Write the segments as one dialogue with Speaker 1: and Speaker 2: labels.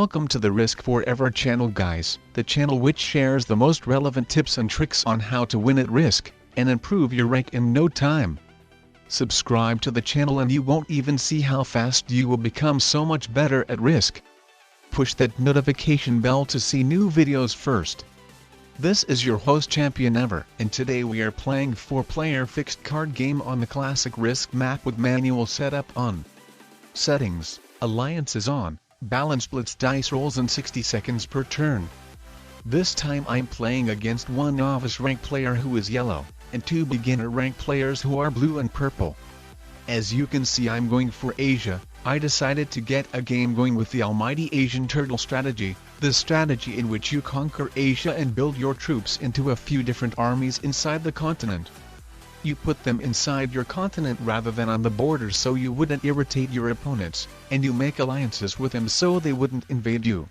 Speaker 1: Welcome to the Risk Forever channel guys, the channel which shares the most relevant tips and tricks on how to win at Risk, and improve your rank in no time. Subscribe to the channel and you won't even see how fast you will become so much better at Risk. Push that notification bell to see new videos first. This is your host Champion Ever, and today we are playing 4-player fixed card game on the classic Risk map with manual setup on. Settings, alliances on, balanced blitz dice rolls in 60 seconds per turn. This time I'm playing against one novice rank player who is yellow, and 2 beginner rank players who are blue and purple. As you can see, I'm going for Asia. I decided to get a game going with the almighty Asian turtle strategy, the strategy in which you conquer Asia and build your troops into a few different armies inside the continent. You put them inside your continent rather than on the borders so you wouldn't irritate your opponents, and you make alliances with them so they wouldn't invade you.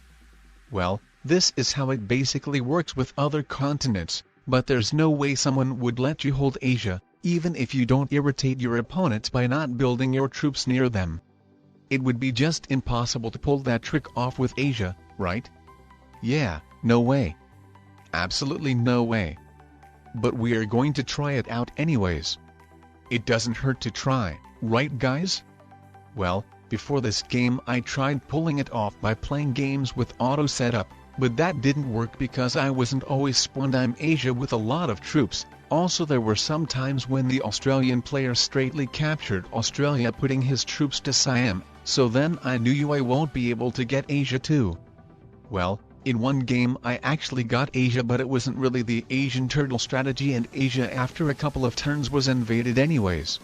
Speaker 1: Well, this is how it basically works with other continents, but there's no way someone would let you hold Asia, even if you don't irritate your opponents by not building your troops near them. It would be just impossible to pull that trick off with Asia, right? Yeah, no way. Absolutely no way. But we are going to try it out anyways. It doesn't hurt to try, right guys? Well, before this game I tried pulling it off by playing games with auto setup, but that didn't work because I wasn't always spawned in Asia with a lot of troops. Also there were some times when the Australian player straightly captured Australia putting his troops to Siam, so then I knew I won't be able to get Asia too. Well, in one game I actually got Asia, but it wasn't really the Asian turtle strategy, and Asia after a couple of turns was invaded anyways.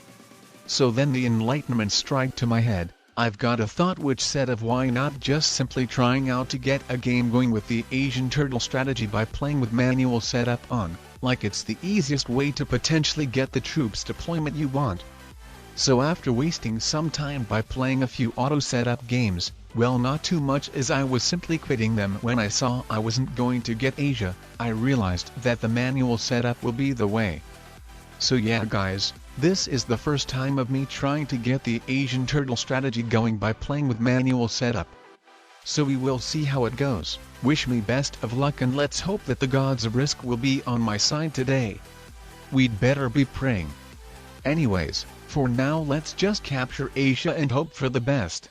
Speaker 1: So then the enlightenment struck to my head. I've got a thought which said of why not just simply trying out to get a game going with the Asian turtle strategy by playing with manual setup on, like it's the easiest way to potentially get the troops deployment you want. So after wasting some time by playing a few auto setup games, well, not too much as I was simply quitting them when I saw I wasn't going to get Asia, I realized that the manual setup will be the way. So yeah guys, this is the first time of me trying to get the Asian turtle strategy going by playing with manual setup. So we will see how it goes. Wish me best of luck and let's hope that the gods of Risk will be on my side today. We'd better be praying. Anyways, for now let's just capture Asia and hope for the best.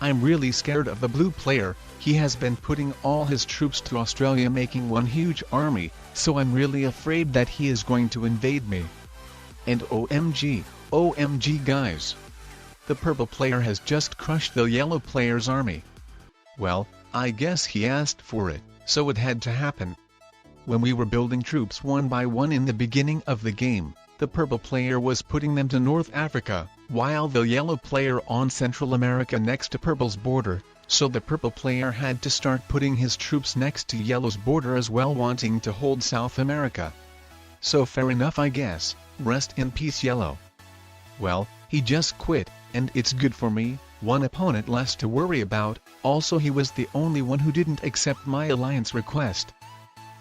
Speaker 1: I'm really scared of the blue player. He has been putting all his troops to Australia, making one huge army, so I'm really afraid that he is going to invade me. And OMG guys. The purple player has just crushed the yellow player's army. Well, I guess he asked for it, so it had to happen. When we were building troops one by one in the beginning of the game, the purple player was putting them to North Africa, while the yellow player on Central America next to purple's border, so the purple player had to start putting his troops next to yellow's border as well, wanting to hold South America. So fair enough I guess, rest in peace yellow. Well, he just quit, and it's good for me, one opponent less to worry about. Also he was the only one who didn't accept my alliance request.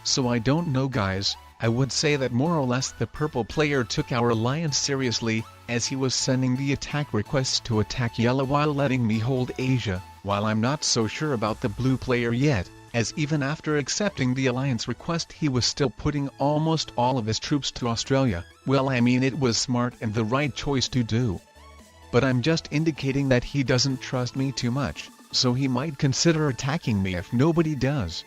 Speaker 1: So I don't know guys, I would say that more or less the purple player took our alliance seriously, as he was sending the attack requests to attack yellow while letting me hold Asia, while I'm not so sure about the blue player yet, as even after accepting the alliance request he was still putting almost all of his troops to Australia. Well, I mean, it was smart and the right choice to do. But I'm just indicating that he doesn't trust me too much, so he might consider attacking me if nobody does.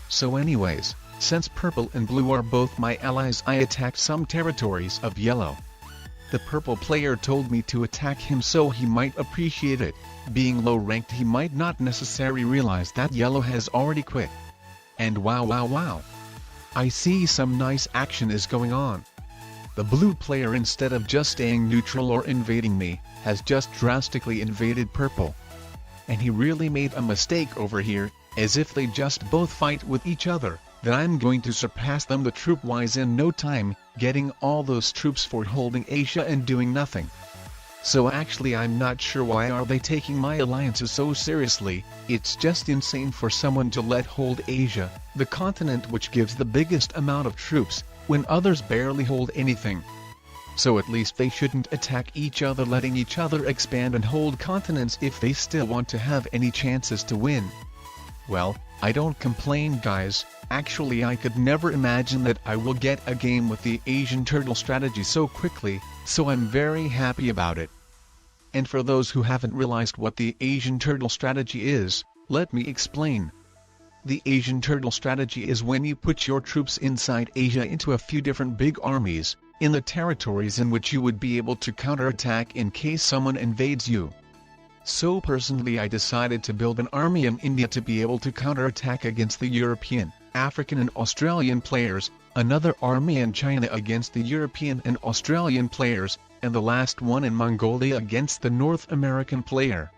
Speaker 1: So anyways, since purple and blue are both my allies, I attacked some territories of yellow. The purple player told me to attack him so he might appreciate it. Being low ranked he might not necessarily realize that yellow has already quit. And wow. I see some nice action is going on. The blue player, instead of just staying neutral or invading me, has just drastically invaded purple. And he really made a mistake over here, as if they just both fight with each other, then I'm going to surpass them the troop-wise in no time, getting all those troops for holding Asia and doing nothing. So actually I'm not sure why are they taking my alliances so seriously. It's just insane for someone to let hold Asia, the continent which gives the biggest amount of troops, when others barely hold anything. So at least they shouldn't attack each other, letting each other expand and hold continents if they still want to have any chances to win. Well, I don't complain guys, actually I could never imagine that I will get a game with the Asian turtle strategy so quickly, so I'm very happy about it. And for those who haven't realized what the Asian turtle strategy is, let me explain. The Asian turtle strategy is when you put your troops inside Asia into a few different big armies, in the territories in which you would be able to counterattack in case someone invades you. So personally I decided to build an army in India to be able to counterattack against the European, African and Australian players, another army in China against the European and Australian players, and the last one in Mongolia against the North American player.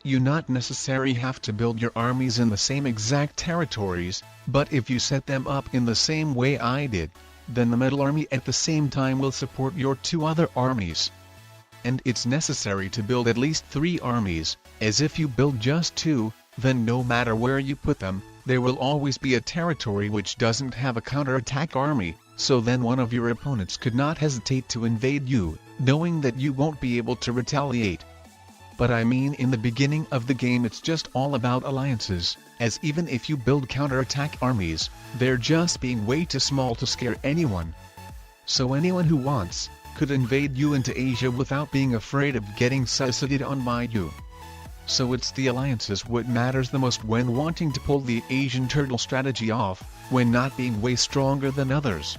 Speaker 1: You not necessarily have to build your armies in the same exact territories, but if you set them up in the same way I did, then the middle army at the same time will support your two other armies. And it's necessary to build at least 3 armies, as if you build just 2, then no matter where you put them, there will always be a territory which doesn't have a counterattack army, so then one of your opponents could not hesitate to invade you, knowing that you won't be able to retaliate. But I mean in the beginning of the game it's just all about alliances, as even if you build counterattack armies, they're just being way too small to scare anyone. So anyone who wants, could invade you into Asia without being afraid of getting succeeded on by you. So it's the alliances what matters the most when wanting to pull the Asian turtle strategy off, when not being way stronger than others.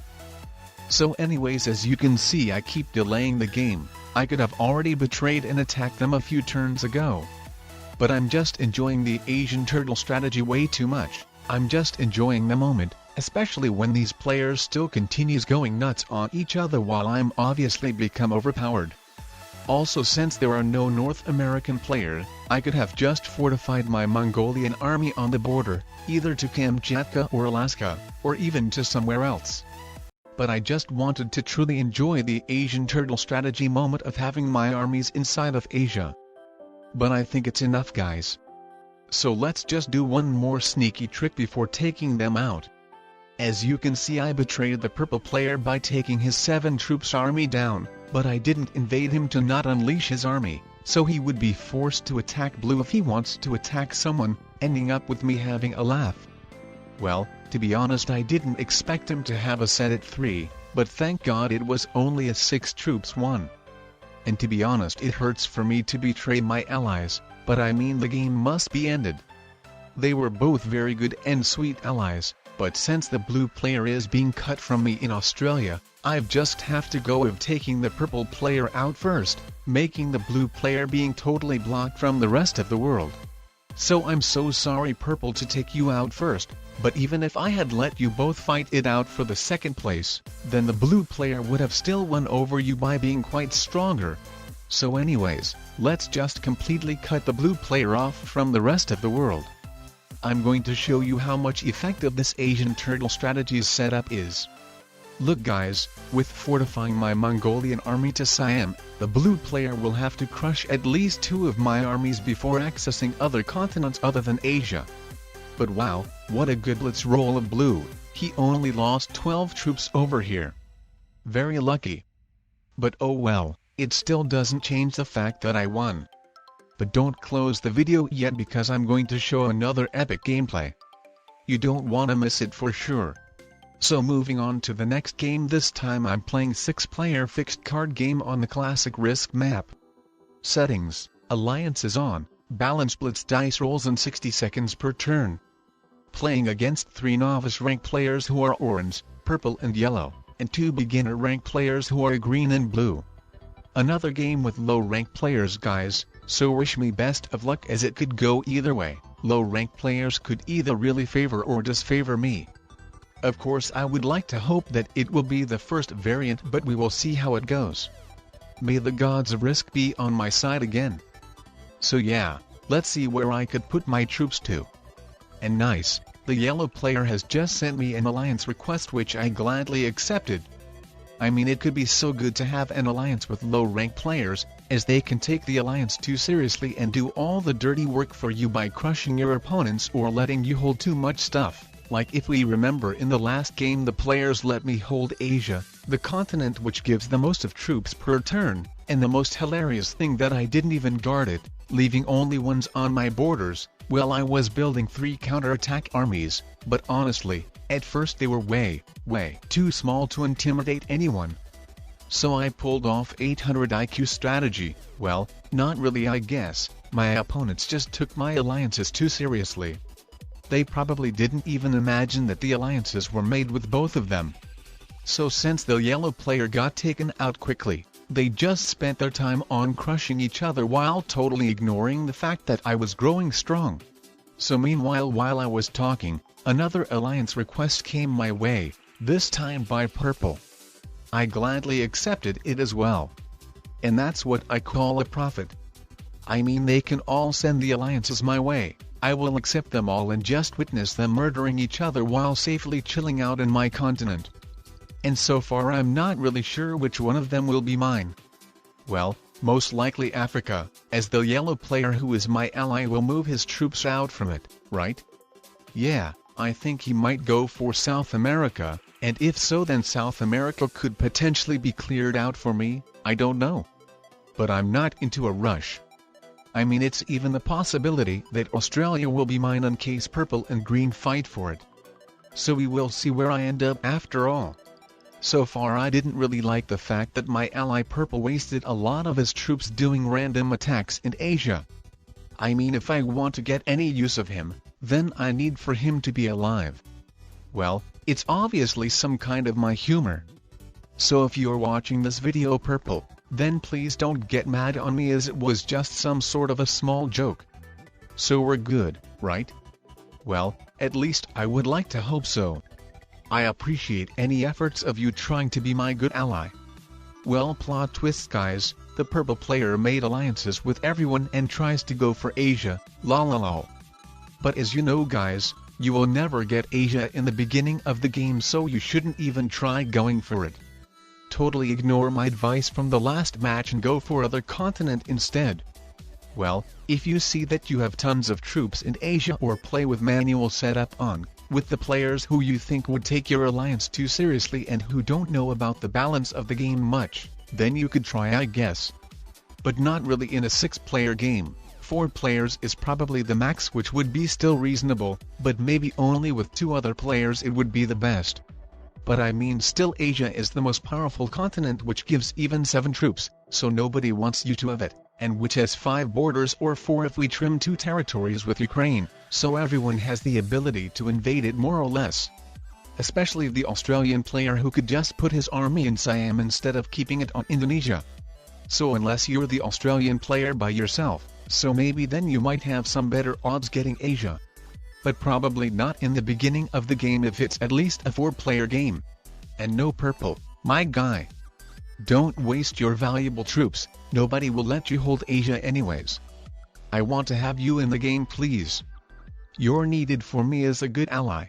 Speaker 1: So anyways, as you can see I keep delaying the game. I could have already betrayed and attacked them a few turns ago. But I'm just enjoying the Asian turtle strategy way too much. I'm just enjoying the moment, especially when these players still continues going nuts on each other while I'm obviously become overpowered. Also, since there are no North American players, I could have just fortified my Mongolian army on the border, either to Kamchatka or Alaska, or even to somewhere else. But I just wanted to truly enjoy the Asian turtle strategy moment of having my armies inside of Asia. But I think it's enough guys. So let's just do one more sneaky trick before taking them out. As you can see I betrayed the purple player by taking his 7 troops army down, but I didn't invade him to not unleash his army, so he would be forced to attack blue if he wants to attack someone, ending up with me having a laugh. Well, to be honest I didn't expect him to have a set at 3, but thank God it was only a 6 troops one. And to be honest it hurts for me to betray my allies, but I mean the game must be ended. They were both very good and sweet allies, but since the blue player is being cut from me in Australia, I've just have to go with taking the purple player out first, making the blue player being totally blocked from the rest of the world. So I'm so sorry purple to take you out first, but even if I had let you both fight it out for the second place, then the blue player would have still won over you by being quite stronger. So anyways, let's just completely cut the blue player off from the rest of the world. I'm going to show you how much effective this Asian turtle strategy's setup is. Look guys, with fortifying my Mongolian army to Siam, the blue player will have to crush at least 2 of my armies before accessing other continents other than Asia. But wow, what a good blitz roll of blue, he only lost 12 troops over here. Very lucky. But oh well, it still doesn't change the fact that I won. But don't close the video yet because I'm going to show another epic gameplay. You don't want to miss it for sure. So moving on to the next game, this time I'm playing 6-player fixed card game on the classic Risk map. Settings, alliances on, balanced blitz dice rolls in 60 seconds per turn. Playing against 3 novice rank players who are orange, purple and yellow, and 2 beginner rank players who are green and blue. Another game with low rank players guys, so wish me best of luck as it could go either way. Low rank players could either really favor or disfavor me. Of course I would like to hope that it will be the first variant, but we will see how it goes. May the gods of Risk be on my side again. So yeah, let's see where I could put my troops to. And nice, the yellow player has just sent me an alliance request which I gladly accepted. I mean it could be so good to have an alliance with low rank players, as they can take the alliance too seriously and do all the dirty work for you by crushing your opponents or letting you hold too much stuff. Like if we remember in the last game the players let me hold Asia, the continent which gives the most of troops per turn, and the most hilarious thing that I didn't even guard it, leaving only ones on my borders, Well, I was building 3 counterattack armies, but honestly, at first they were way too small to intimidate anyone. So I pulled off 800 IQ strategy. Well, not really, I guess. My opponents just took my alliances too seriously. They probably didn't even imagine that the alliances were made with both of them. So since the yellow player got taken out quickly, they just spent their time on crushing each other while totally ignoring the fact that I was growing strong. So meanwhile, while I was talking, another alliance request came my way, this time by purple. I gladly accepted it as well. And that's what I call a prophet. I mean, they can all send the alliances my way, I will accept them all and just witness them murdering each other while safely chilling out in my continent. And so far I'm not really sure which one of them will be mine. Well, most likely Africa, as the yellow player who is my ally will move his troops out from it, right? Yeah, I think he might go for South America, and if so then South America could potentially be cleared out for me, I don't know. But I'm not into a rush. I mean, it's even the possibility that Australia will be mine in case purple and green fight for it. So we will see where I end up after all. So far I didn't really like the fact that my ally purple wasted a lot of his troops doing random attacks in Asia. I mean, if I want to get any use of him, then I need for him to be alive. Well, it's obviously some kind of my humor. So if you're watching this video purple, then please don't get mad on me as it was just some sort of a small joke. So we're good, right? Well, at least I would like to hope so. I appreciate any efforts of you trying to be my good ally. Well, plot twist guys, the purple player made alliances with everyone and tries to go for Asia, lol. But as you know guys, you will never get Asia in the beginning of the game, so you shouldn't even try going for it. Totally ignore my advice from the last match and go for other continent instead. Well, if you see that you have tons of troops in Asia or play with manual setup on, with the players who you think would take your alliance too seriously and who don't know about the balance of the game much, then you could try, I guess. But not really in a 6-player game. 4 players is probably the max, which would be still reasonable, but maybe only with 2 other players it would be the best. But I mean, still Asia is the most powerful continent, which gives even 7 troops, so nobody wants you to have it, and which has 5 borders or 4 if we trim 2 territories with Ukraine, so everyone has the ability to invade it more or less. Especially the Australian player who could just put his army in Siam instead of keeping it on Indonesia. So unless you're the Australian player by yourself, so maybe then you might have some better odds getting Asia. But probably not in the beginning of the game if it's at least a 4-player game. And no purple, my guy. Don't waste your valuable troops, nobody will let you hold Asia anyways. I want to have you in the game, please. You're needed for me as a good ally.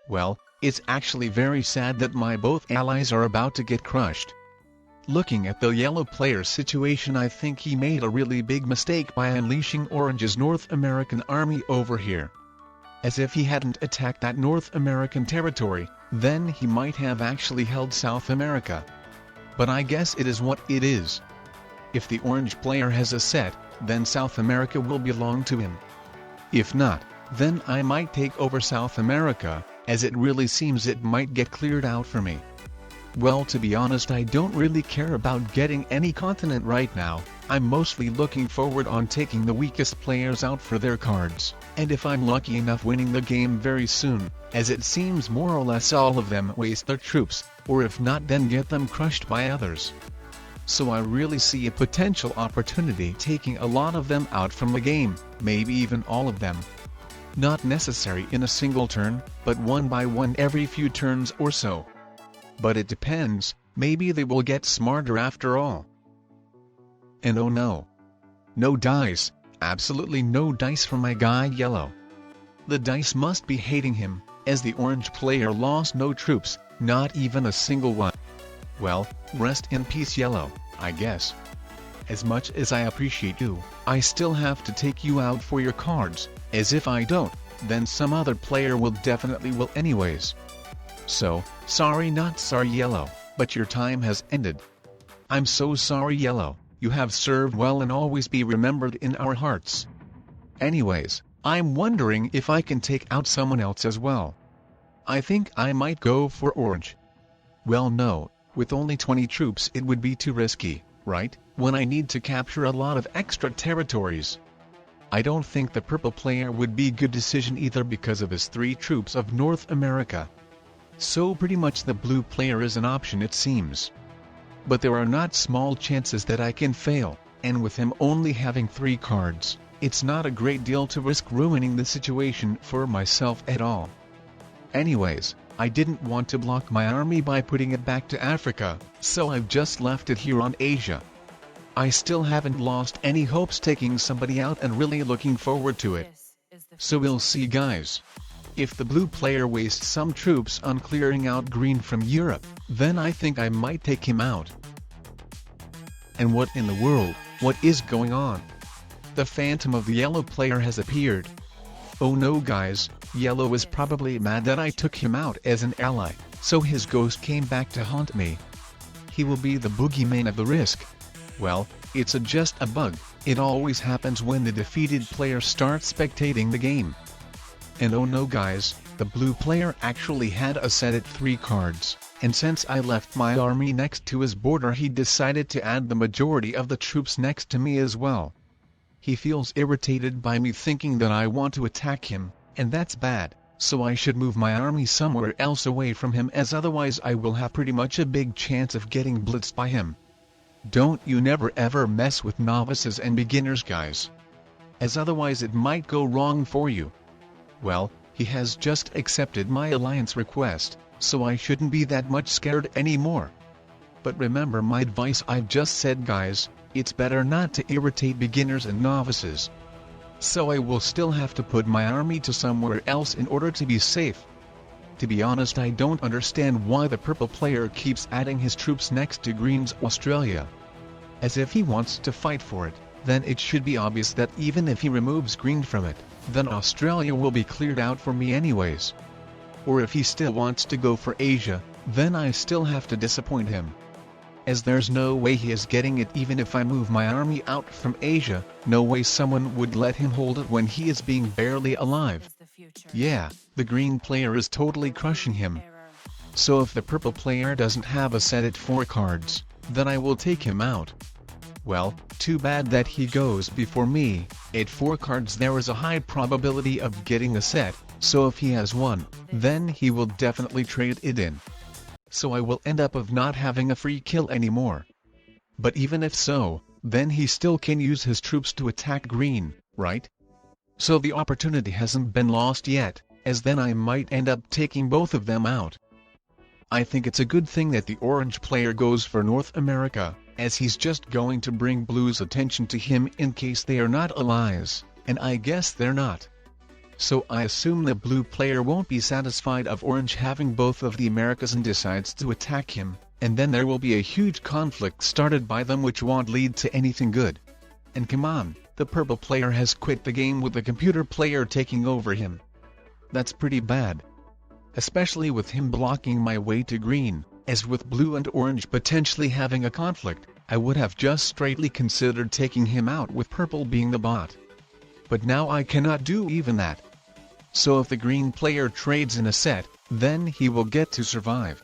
Speaker 1: Well, it's actually very sad that my both allies are about to get crushed. Looking at the yellow player's situation, I think he made a really big mistake by unleashing Orange's North American army over here. As if he hadn't attacked that North American territory, then he might have actually held South America. But I guess it is what it is. If the orange player has a set, then South America will belong to him. If not, then I might take over South America, as it really seems it might get cleared out for me. Well, to be honest, I don't really care about getting any continent right now. I'm mostly looking forward on taking the weakest players out for their cards, and if I'm lucky enough winning the game very soon, as it seems more or less all of them waste their troops, or if not then get them crushed by others. So I really see a potential opportunity taking a lot of them out from the game, maybe even all of them. Not necessary in a single turn, but one by one every few turns or so. But it depends, maybe they will get smarter after all. And oh no. No dice, absolutely no dice for my guy yellow. The dice must be hating him, as the orange player lost no troops, not even a single one. Well, rest in peace yellow, I guess. As much as I appreciate you, I still have to take you out for your cards, as if I don't, then some other player will definitely will anyways. So, sorry not sorry yellow, but your time has ended. I'm so sorry yellow, you have served well and always be remembered in our hearts. Anyways, I'm wondering if I can take out someone else as well. I think I might go for orange. Well no, with only 20 troops it would be too risky, right, when I need to capture a lot of extra territories. I don't think the purple player would be a good decision either because of his 3 troops of North America. So pretty much the blue player is an option it seems. But there are not small chances that I can fail, and with him only having 3 cards, it's not a great deal to risk ruining the situation for myself at all. Anyways, I didn't want to block my army by putting it back to Africa, so I've just left it here on Asia. I still haven't lost any hopes taking somebody out and really looking forward to it. So we'll see guys. If the blue player wastes some troops on clearing out green from Europe, then I think I might take him out. And what in the world, what is going on? The phantom of the yellow player has appeared. Oh no guys, yellow is probably mad that I took him out as an ally, so his ghost came back to haunt me. He will be the boogeyman of the Risk. Well, it's just a bug, it always happens when the defeated player starts spectating the game. And oh no guys, the blue player actually had a set at 3 cards, and since I left my army next to his border he decided to add the majority of the troops next to me as well. He feels irritated by me thinking that I want to attack him, and that's bad, so I should move my army somewhere else away from him as otherwise I will have pretty much a big chance of getting blitzed by him. Don't you never ever mess with novices and beginners guys, as otherwise it might go wrong for you. Well, he has just accepted my alliance request, so I shouldn't be that much scared anymore. But remember my advice I've just said guys, it's better not to irritate beginners and novices. So I will still have to put my army to somewhere else in order to be safe. To be honest I don't understand why the purple player keeps adding his troops next to green's Australia. As if he wants to fight for it, then it should be obvious that even if he removes green from it, then Australia will be cleared out for me anyways. Or if he still wants to go for Asia, then I still have to disappoint him. As there's no way he is getting it even if I move my army out from Asia, no way someone would let him hold it when he is being barely alive. Yeah, the green player is totally crushing him. So if the purple player doesn't have a set at 4 cards, then I will take him out. Well, too bad that he goes before me. At 4 cards there is a high probability of getting a set, so if he has one, then he will definitely trade it in. So I will end up of not having a free kill anymore. But even if so, then he still can use his troops to attack green, right? So the opportunity hasn't been lost yet, as then I might end up taking both of them out. I think it's a good thing that the orange player goes for North America, as he's just going to bring blue's attention to him in case they are not allies, and I guess they're not. So I assume the blue player won't be satisfied of orange having both of the Americas and decides to attack him, and then there will be a huge conflict started by them which won't lead to anything good. And come on, the purple player has quit the game with the computer player taking over him. That's pretty bad. Especially with him blocking my way to green, as with blue and orange potentially having a conflict, I would have just straightly considered taking him out with purple being the bot. But now I cannot do even that. So if the green player trades in a set, then he will get to survive.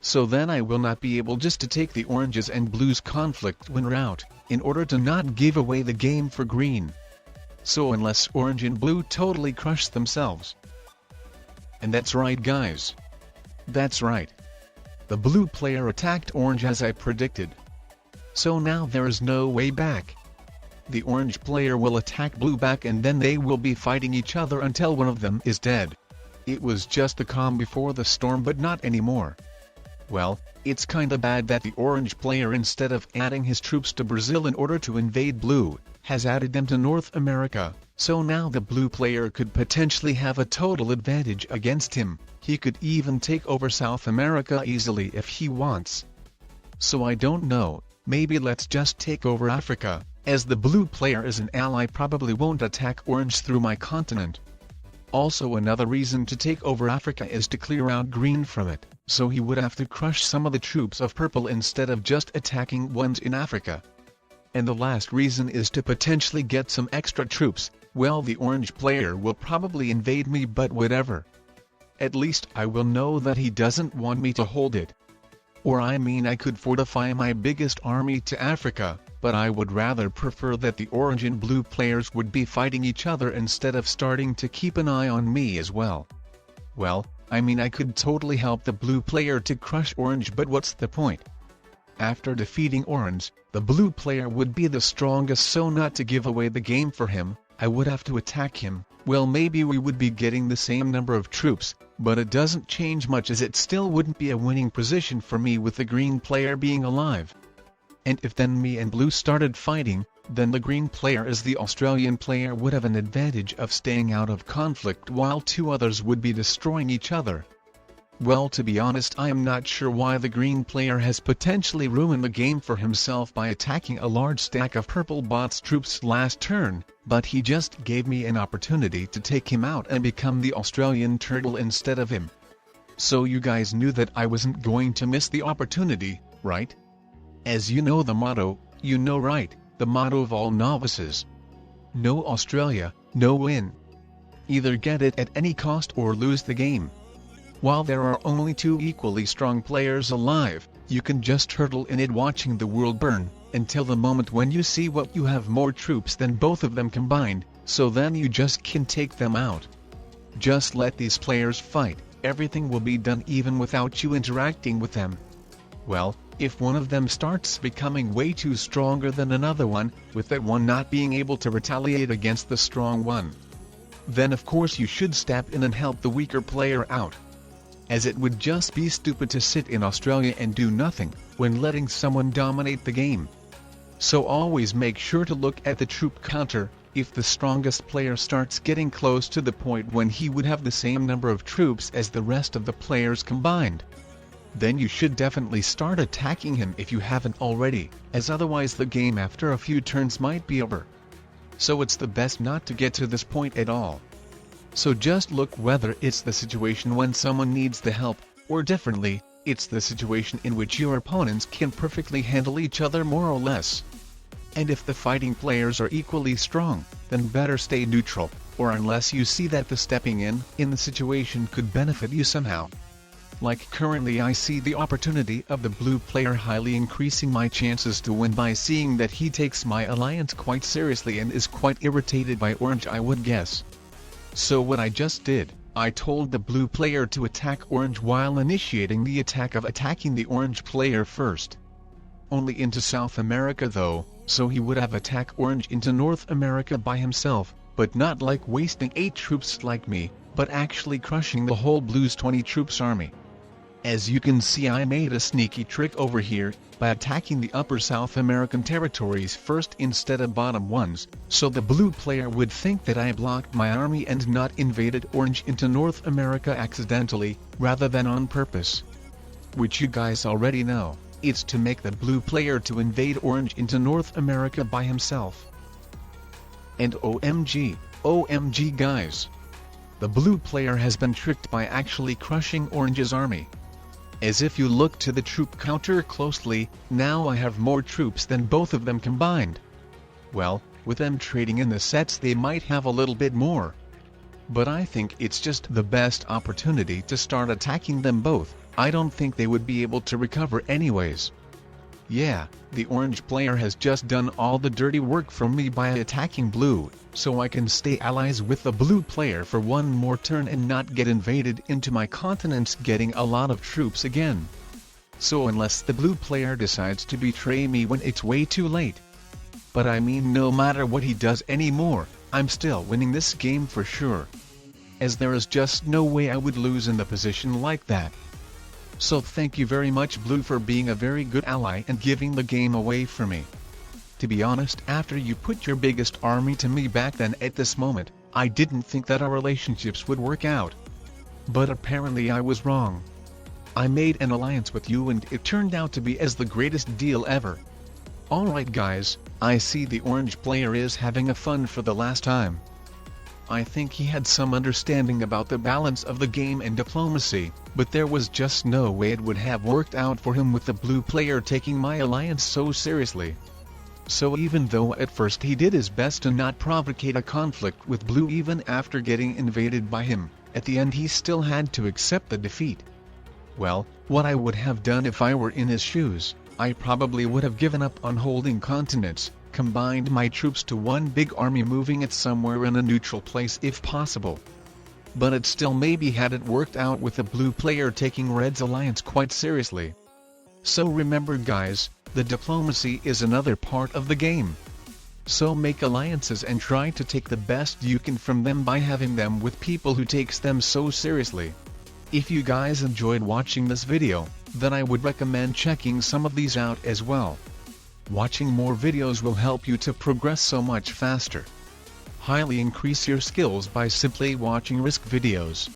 Speaker 1: So then I will not be able just to take the oranges and blues conflict winner out, in order to not give away the game for green. So unless orange and blue totally crush themselves. And that's right guys. That's right. The blue player attacked orange as I predicted. So now there is no way back. The orange player will attack blue back and then they will be fighting each other until one of them is dead. It was just the calm before the storm but not anymore. Well, it's kinda bad that the orange player instead of adding his troops to Brazil in order to invade blue, has added them to North America, so now the blue player could potentially have a total advantage against him. He could even take over South America easily if he wants. So I don't know, maybe let's just take over Africa, as the blue player as an ally probably won't attack orange through my continent. Also another reason to take over Africa is to clear out green from it, so he would have to crush some of the troops of purple instead of just attacking ones in Africa. And the last reason is to potentially get some extra troops, well, the orange player will probably invade me, but whatever. At least I will know that he doesn't want me to hold it. Or I mean, I could fortify my biggest army to Africa, but I would rather prefer that the orange and blue players would be fighting each other instead of starting to keep an eye on me as well. Well, I mean, I could totally help the blue player to crush orange, but what's the point? After defeating orange, the blue player would be the strongest, so not to give away the game for him, I would have to attack him. Well, maybe we would be getting the same number of troops, but it doesn't change much, as it still wouldn't be a winning position for me with the green player being alive. And if then me and blue started fighting, then the green player as the Australian player would have an advantage of staying out of conflict while two others would be destroying each other. Well, to be honest, I am not sure why the green player has potentially ruined the game for himself by attacking a large stack of purple bot's troops last turn, but he just gave me an opportunity to take him out and become the Australian turtle instead of him. So you guys knew that I wasn't going to miss the opportunity, right? As you know the motto, you know right, the motto of all novices. No Australia, no win. Either get it at any cost or lose the game. While there are only two equally strong players alive, you can just turtle in it watching the world burn, until the moment when you see what you have more troops than both of them combined, so then you just can take them out. Just let these players fight, everything will be done even without you interacting with them. Well, if one of them starts becoming way too stronger than another one, with that one not being able to retaliate against the strong one, then of course you should step in and help the weaker player out. As it would just be stupid to sit in Australia and do nothing, when letting someone dominate the game. So always make sure to look at the troop counter. If the strongest player starts getting close to the point when he would have the same number of troops as the rest of the players combined, then you should definitely start attacking him if you haven't already, as otherwise the game after a few turns might be over. So it's the best not to get to this point at all. So just look whether it's the situation when someone needs the help, or differently, it's the situation in which your opponents can perfectly handle each other more or less. And if the fighting players are equally strong, then better stay neutral, or unless you see that the stepping in the situation could benefit you somehow. Like currently I see the opportunity of the blue player highly increasing my chances to win by seeing that he takes my alliance quite seriously and is quite irritated by orange, I would guess. So what I just did, I told the blue player to attack orange while initiating the attack of attacking the orange player first. Only into South America though, so he would have attacked orange into North America by himself, but not like wasting 8 troops like me, but actually crushing the whole blue's 20 troops army. As you can see, I made a sneaky trick over here, by attacking the upper South American territories first instead of bottom ones, so the blue player would think that I blocked my army and not invaded orange into North America accidentally, rather than on purpose. Which you guys already know, it's to make the blue player to invade orange into North America by himself. And OMG guys! The blue player has been tricked by actually crushing orange's army. As if you look to the troop counter closely, now I have more troops than both of them combined. Well, with them trading in the sets they might have a little bit more. But I think it's just the best opportunity to start attacking them both. I don't think they would be able to recover anyways. Yeah, the orange player has just done all the dirty work for me by attacking blue, so I can stay allies with the blue player for one more turn and not get invaded into my continents getting a lot of troops again. So unless the blue player decides to betray me when it's way too late. But I mean, no matter what he does anymore, I'm still winning this game for sure. As there is just no way I would lose in the position like that. So thank you very much blue for being a very good ally and giving the game away for me. To be honest, after you put your biggest army to me back then at this moment, I didn't think that our relationships would work out. But apparently I was wrong. I made an alliance with you and it turned out to be as the greatest deal ever. Alright guys, I see the orange player is having a fun for the last time. I think he had some understanding about the balance of the game and diplomacy, but there was just no way it would have worked out for him with the blue player taking my alliance so seriously. So even though at first he did his best to not provocate a conflict with Blue even after getting invaded by him, at the end he still had to accept the defeat. Well, what I would have done if I were in his shoes, I probably would have given up on holding continents, combined my troops to one big army, moving it somewhere in a neutral place if possible. But it still maybe hadn't worked out with a blue player taking Red's alliance quite seriously. So remember guys, the diplomacy is another part of the game. So make alliances and try to take the best you can from them by having them with people who takes them so seriously. If you guys enjoyed watching this video, then I would recommend checking some of these out as well. Watching more videos will help you to progress so much faster. Highly increase your skills by simply watching Risk videos.